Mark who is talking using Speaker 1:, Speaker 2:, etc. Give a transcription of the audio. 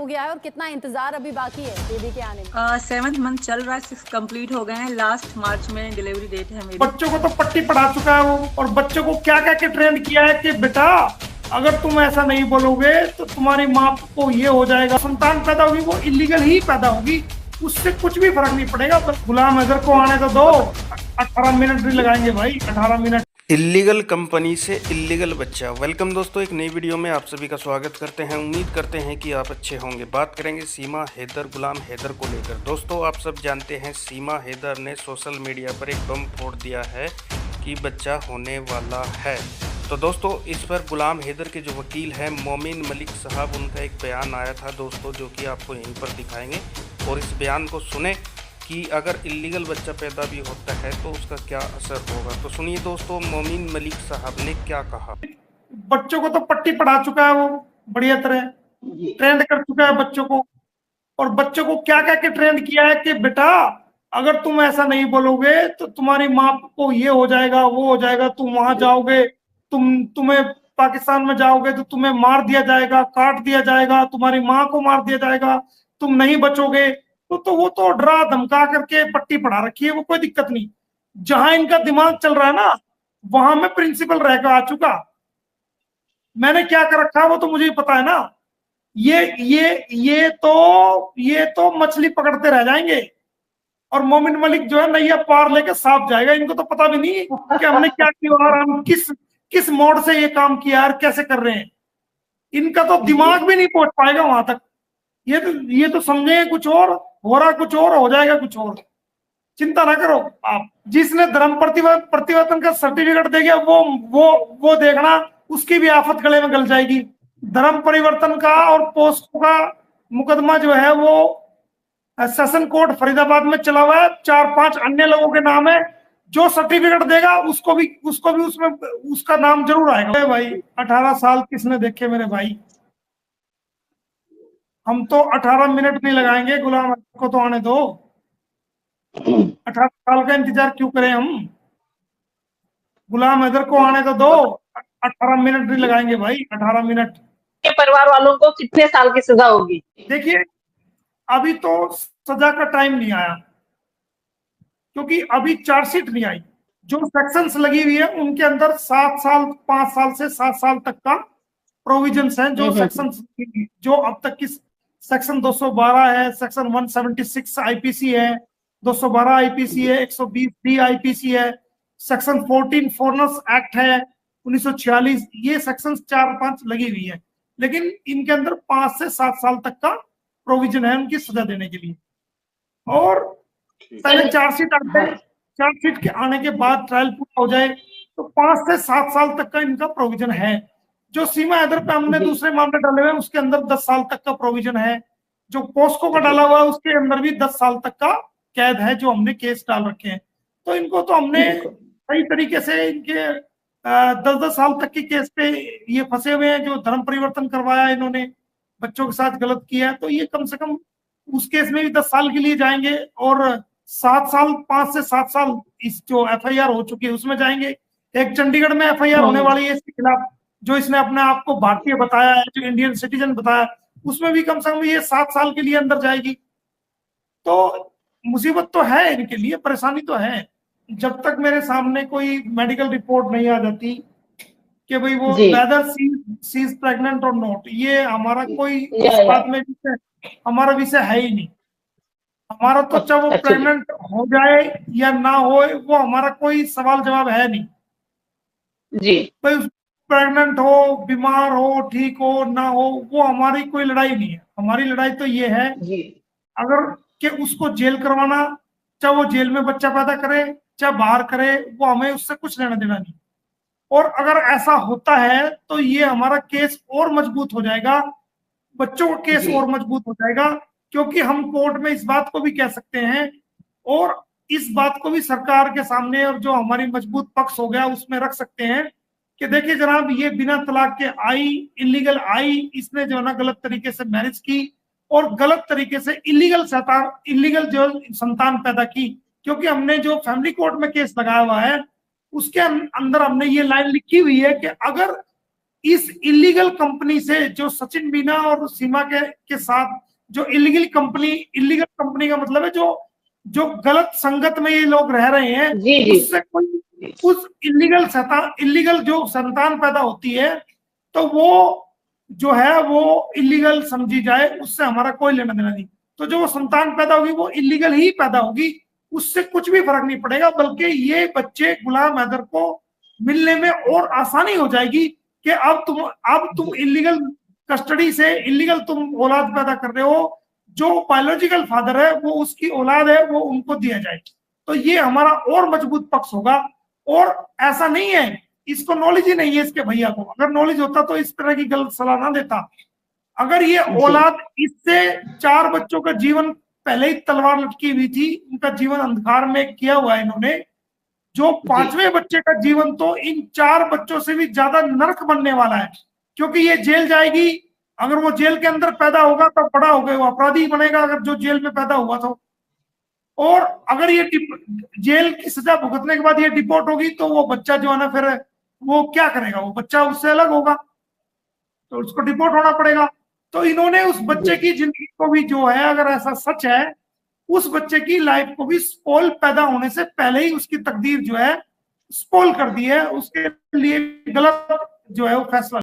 Speaker 1: गया है और कितना इंतजार अभी बाकी है बेबी के आने में?
Speaker 2: 7th मंथ चल रहा है, 6 कंप्लीट हो गए हैं। लास्ट मार्च में डिलीवरी डेट है मेरी।
Speaker 3: बच्चों को तो पट्टी पढ़ा चुका है वो, और बच्चों को क्या क्या के ट्रेंड किया है कि बेटा अगर तुम ऐसा नहीं बोलोगे तो तुम्हारी माँ को ये हो जाएगा। संतान पैदा होगी वो इलीगल ही पैदा होगी, उससे कुछ भी फर्क नहीं पड़ेगा। बस गुलाम हैदर को आने तो दो, 18 मिनट भी लगाएंगे भाई, 18 मिनट।
Speaker 4: इल्लीगल कंपनी से इल्लीगल बच्चा। वेलकम दोस्तों, एक नई वीडियो में आप सभी का स्वागत करते हैं। उम्मीद करते हैं कि आप अच्छे होंगे। बात करेंगे सीमा हैदर, गुलाम हैदर को लेकर। दोस्तों आप सब जानते हैं सीमा हैदर ने सोशल मीडिया पर एक बम फोड़ दिया है कि बच्चा होने वाला है। तो दोस्तों इस पर गुलाम हैदर के जो वकील हैं मोमिन मलिक साहब, उनका एक बयान आया था दोस्तों, जो कि आपको यहीं पर दिखाएंगे और इस बयान को सुने कि अगर इल्लीगल बच्चा पैदा भी होता है तो उसका क्या असर होगा। तो सुनिए दोस्तों मोमिन मलिक साहब ने क्या कहा।
Speaker 3: बच्चों को तो पट्टी पढ़ा चुका है वो, बढ़िया तरह ट्रेंड कर चुका है बच्चों को, और बच्चों को क्या क्या के ट्रेंड किया है कि बेटा अगर तुम ऐसा नहीं बोलोगे तो तुम्हारी माँ को ये हो जाएगा, वो हो जाएगा, तुम वहां जाओगे, तुम्हें पाकिस्तान में जाओगे तो तुम्हें मार दिया जाएगा, काट दिया जाएगा, तुम्हारी माँ को मार दिया जाएगा, तुम नहीं बचोगे। तो वो तो डरा धमका करके पट्टी पढ़ा रखी है, वो कोई दिक्कत नहीं। जहां इनका दिमाग चल रहा है ना, वहां मैं प्रिंसिपल रह कर आ चुका। मैंने क्या कर रखा है वो तो मुझे ही पता है ना। ये तो मछली पकड़ते रह जाएंगे, और मोमिन मलिक जो है नैया पार लेके साफ जाएगा। इनको तो पता भी नहीं कि हमने क्या किया और हम किस मोड से ये काम किया और कैसे कर रहे हैं। इनका तो दिमाग भी नहीं पहुंच पाएगा वहां तक। ये तो समझे कुछ और हो रहा, कुछ और हो जाएगा कुछ और। चिंता ना करो आप। जिसने धर्म प्रतिवर्तन का सर्टिफिकेट दे गया वो देखना, उसकी भी आफत गले में गल जाएगी। धर्म परिवर्तन का और पोस्को का मुकदमा जो है वो सेशन कोर्ट फरीदाबाद में चला हुआ है, 4-5 अन्य लोगों के नाम है। जो सर्टिफिकेट देगा उसको भी उसमें उसका नाम जरूर आएगा। भाई 18 साल किसने देखे मेरे भाई। हम तो 18 मिनट नहीं लगाएंगे, गुलाम को तो आने दो। 18 साल का इंतजार क्यों करें हम। गुलाम हैदर को आने तो दो, 18 मिनट नहीं लगाएंगे भाई, 18 मिनट।
Speaker 5: के परिवार वालों को कितने साल की सजा होगी?
Speaker 3: देखिए अभी तो सजा का टाइम नहीं आया, क्योंकि अभी चार्जशीट नहीं आई। जो सेक्शंस लगी हुई है उनके अंदर 7 साल, 5 साल से 7 साल तक का प्रोविजंस हैं। जो सेक्शंस जो अब तक की सेक्शन 212 है, सेक्शन 176 आईपीसी है, 212 आईपीसी है, 120 आईपीसी है, सेक्शन 14 फॉरेनर्स एक्ट है 1946। ये सेक्शन 4-5 लगी हुई है, लेकिन इनके अंदर 5 से 7 साल तक का प्रोविजन है उनकी सजा देने के लिए। और पहले चार्जशीट के आने के बाद ट्रायल पूरा हो जाए तो 5 से 7 साल तक का इनका प्रोविजन है। जो सीमा हैदर पे हमने दूसरे मामले डाले हुए हैं उसके अंदर 10 साल तक का प्रोविजन है। जो पोस्को का डाला हुआ है उसके अंदर भी 10 साल तक का कैद है, जो हमने केस डाल रखे हैं। तो इनको तो हमने सही तरीके से इनके 10-10 साल तक के केस पे ये फंसे हुए हैं। जो धर्म परिवर्तन करवाया इन्होंने, बच्चों के साथ गलत किया है, तो ये कम से कम उस केस में भी 10 साल के लिए जाएंगे, और 7 साल, 5 से 7 साल इस जो एफआईआर हो चुकी है उसमें जाएंगे। एक चंडीगढ़ में एफआईआर होने वाली है इसके खिलाफ, जो इसने अपने आप को भारतीय बताया है, जो इंडियन सिटीजन बताया, उसमें भी कम से कम ये 7 साल के लिए अंदर जाएगी। तो मुसीबत तो है इनके लिए, परेशानी तो है। जब तक मेरे सामने कोई मेडिकल रिपोर्ट नहीं आ जाती कि भाई वो वेदर सी इज प्रेग्नेंट और नॉट, ये हमारा कोई इस बात में हमारा विषय है ही नहीं। हमारा तो चाहे वो प्रेग्नेंट हो जाए या ना हो, वो हमारा कोई सवाल जवाब है नहीं जी। भाई प्रेग्नेंट हो, बीमार हो, ठीक हो ना हो, वो हमारी कोई लड़ाई नहीं है। हमारी लड़ाई तो ये है जी, अगर कि उसको जेल करवाना, चाहे वो जेल में बच्चा पैदा करे चाहे बाहर करे, वो हमें उससे कुछ लेना देना नहीं। और अगर ऐसा होता है तो ये हमारा केस और मजबूत हो जाएगा, बच्चों का केस और मजबूत हो जाएगा, क्योंकि हम कोर्ट में इस बात को भी कह सकते हैं और इस बात को भी सरकार के सामने और जो हमारी मजबूत पक्ष हो गया उसमें रख सकते हैं कि देखिए जनाब, ये बिना तलाक के आई, इलीगल आई, इसने जो है ना गलत तरीके से मैरिज की और गलत तरीके से इलीगल जो संतान पैदा की। क्योंकि हमने जो फैमिली कोर्ट में केस लगाया हुआ है उसके अंदर हमने ये लाइन लिखी हुई है कि अगर इस इलीगल कंपनी से जो सचिन मीना और सीमा के साथ जो इलीगल कंपनी का मतलब है जो गलत संगत में ये लोग रह रहे हैं,
Speaker 5: जी जी
Speaker 3: उससे कोई उस इलीगल जो संतान पैदा होती है तो वो जो है वो इलीगल समझी जाए, उससे हमारा कोई लेना देना नहीं। तो जो वो संतान पैदा होगी वो इलीगल ही पैदा होगी, उससे कुछ भी फर्क नहीं पड़ेगा, बल्कि ये बच्चे गुलाम हैदर को मिलने में और आसानी हो जाएगी कि अब तुम इलीगल कस्टडी से इलीगल तुम औलाद पैदा कर रहे हो, जो बायोलॉजिकल फादर है वो उसकी औलाद है वो उनको दिया जाए। तो ये हमारा और मजबूत पक्ष होगा। और ऐसा नहीं है, इसको नॉलेज ही नहीं है इसके भैया को, अगर नॉलेज होता तो इस तरह की गलत सलाह ना देता। अगर ये औलाद, इससे 4 बच्चों का जीवन पहले ही तलवार लटकी हुई थी, उनका जीवन अंधकार में किया हुआ है इन्होंने, जो 5वें बच्चे का जीवन तो इन 4 बच्चों से भी ज्यादा नरक बनने वाला है, क्योंकि ये जेल जाएगी। अगर वो जेल के अंदर पैदा होगा तो बड़ा हो गया वो अपराधी बनेगा, अगर जो जेल में पैदा हुआ तो। और अगर ये जेल की सजा भुगतने के बाद ये डिपोर्ट होगी तो वो बच्चा जो है ना, फिर वो क्या करेगा, वो बच्चा उससे अलग होगा, तो उसको डिपोर्ट होना पड़ेगा। तो इन्होंने उस बच्चे की जिंदगी को भी जो है, अगर ऐसा सच है, उस बच्चे की लाइफ को भी स्पॉइल, पैदा होने से पहले ही उसकी तकदीर जो है स्पॉइल कर दी है, उसके लिए गलत जो है वो फैसला